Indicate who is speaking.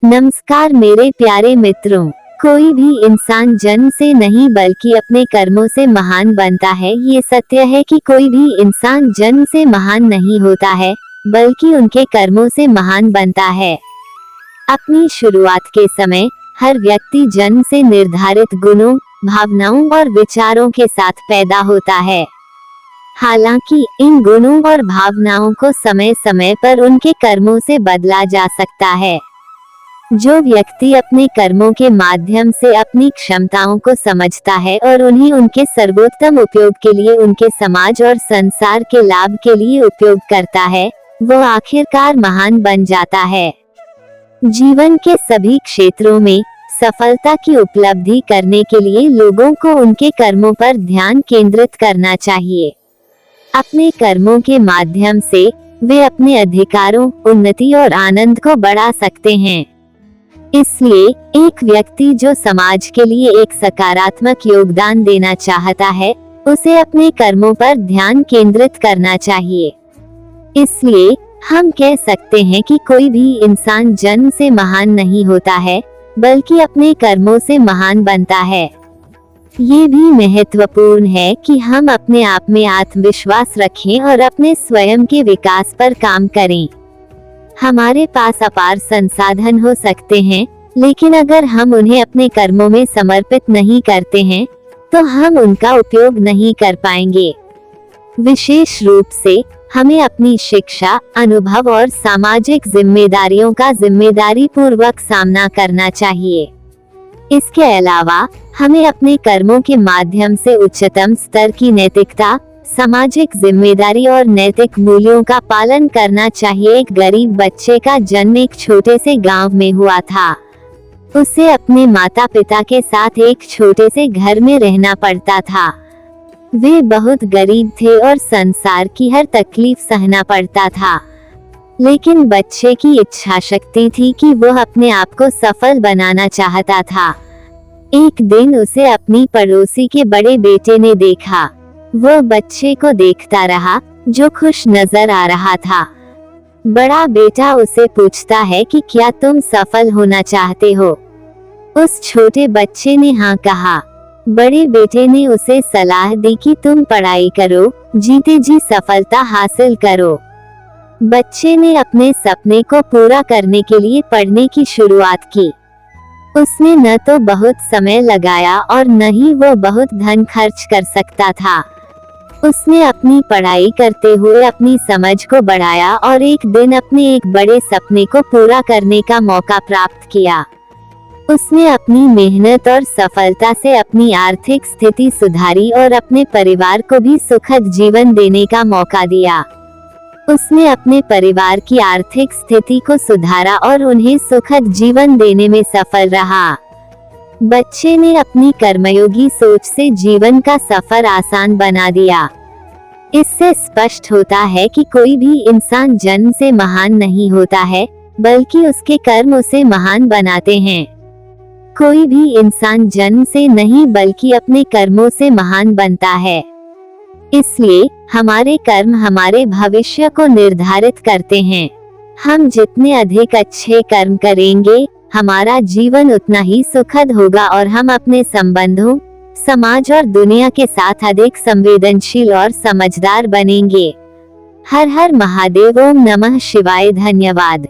Speaker 1: नमस्कार मेरे प्यारे मित्रों। कोई भी इंसान जन्म से नहीं बल्कि अपने कर्मों से महान बनता है। ये सत्य है कि कोई भी इंसान जन्म से महान नहीं होता है बल्कि उनके कर्मों से महान बनता है। अपनी शुरुआत के समय हर व्यक्ति जन्म से निर्धारित गुणों, भावनाओं और विचारों के साथ पैदा होता है। हालांकि इन गुणों और भावनाओं को समय समय पर उनके कर्मों से बदला जा सकता है। जो व्यक्ति अपने कर्मों के माध्यम से अपनी क्षमताओं को समझता है और उन्हें उनके सर्वोत्तम उपयोग के लिए, उनके समाज और संसार के लाभ के लिए उपयोग करता है, वो आखिरकार महान बन जाता है। जीवन के सभी क्षेत्रों में सफलता की उपलब्धि करने के लिए लोगों को उनके कर्मों पर ध्यान केंद्रित करना चाहिए। अपने कर्मों के माध्यम से वे अपने अधिकारों, उन्नति और आनंद को बढ़ा सकते हैं। इसलिए एक व्यक्ति जो समाज के लिए एक सकारात्मक योगदान देना चाहता है, उसे अपने कर्मों पर ध्यान केंद्रित करना चाहिए। इसलिए हम कह सकते हैं कि कोई भी इंसान जन्म से महान नहीं होता है बल्कि अपने कर्मों से महान बनता है। ये भी महत्वपूर्ण है कि हम अपने आप में आत्मविश्वास रखें और अपने स्वयं के विकास पर काम करें। हमारे पास अपार संसाधन हो सकते हैं, लेकिन अगर हम उन्हें अपने कर्मों में समर्पित नहीं करते हैं, तो हम उनका उपयोग नहीं कर पाएंगे। विशेष रूप से हमें अपनी शिक्षा, अनुभव और सामाजिक जिम्मेदारियों का जिम्मेदारी पूर्वक सामना करना चाहिए। इसके अलावा हमें अपने कर्मों के माध्यम से उच्चतम स्तर की नैतिकता, सामाजिक जिम्मेदारी और नैतिक मूल्यों का पालन करना चाहिए। एक गरीब बच्चे का जन्म एक छोटे से गांव में हुआ था। उसे अपने माता पिता के साथ एक छोटे से घर में रहना पड़ता था। वे बहुत गरीब थे और संसार की हर तकलीफ सहना पड़ता था, लेकिन बच्चे की इच्छा शक्ति थी कि वह अपने आप को सफल बनाना चाहता था। एक दिन उसे अपनी पड़ोसी के बड़े बेटे ने देखा। वह बच्चे को देखता रहा जो खुश नजर आ रहा था। बड़ा बेटा उसे पूछता है कि क्या तुम सफल होना चाहते हो? उस छोटे बच्चे ने हाँ कहा। बड़े बेटे ने उसे सलाह दी कि तुम पढ़ाई करो, जीते जी सफलता हासिल करो। बच्चे ने अपने सपने को पूरा करने के लिए पढ़ने की शुरुआत की। उसने न तो बहुत समय लगाया और न ही वो बहुत धन खर्च कर सकता था। उसने अपनी पढ़ाई करते हुए अपनी समझ को बढ़ाया और एक दिन अपने एक बड़े सपने को पूरा करने का मौका प्राप्त किया। उसने अपनी मेहनत और सफलता से अपनी आर्थिक स्थिति सुधारी और अपने परिवार को भी सुखद जीवन देने का मौका दिया। उसने अपने परिवार की आर्थिक स्थिति को सुधारा और उन्हें सुखद जीवन देने में सफल रहा। बच्चे ने अपनी कर्मयोगी सोच से जीवन का सफर आसान बना दिया। इससे स्पष्ट होता है कि कोई भी इंसान जन्म से महान नहीं होता है बल्कि उसके कर्म उसे महान बनाते हैं। कोई भी इंसान जन्म से नहीं बल्कि अपने कर्मों से महान बनता है। इसलिए हमारे कर्म हमारे भविष्य को निर्धारित करते हैं। हम जितने अधिक अच्छे कर्म करेंगे, हमारा जीवन उतना ही सुखद होगा और हम अपने संबंधों, समाज और दुनिया के साथ अधिक संवेदनशील और समझदार बनेंगे। हर हर महादेव। ओम नमः शिवाय। धन्यवाद।